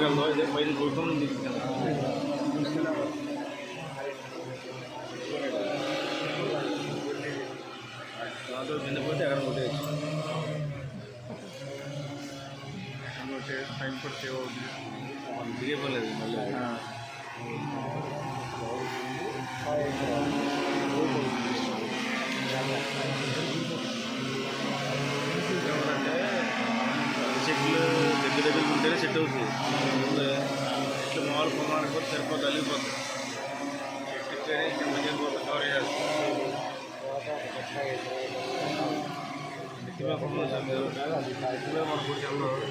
లోపలికి వెళ్దాం ఇదే పైన గుర్తం తీసుకెళ్తాం దాంతో కింద పోతే అక్కడ కొట్టేయచ్చు టైం కూడా సేవ్ అవుతుంది దిగే పర్లేదు మళ్ళీ ఏమంటే చెట్లు దగ్గర ఉంటేనే సెట్ అవుతుంది చెట్లు మామూలు పొంగడానికి పోతే సరిపోతుంది అలిగిపోతుంది చెట్టు ఇస్తేనే కింద పోతే కవర్ చేయాలి ఎత్తిమే పొంగలు సార్ మీరు ఎత్తిమే మన గుడికి వెళ్ళడం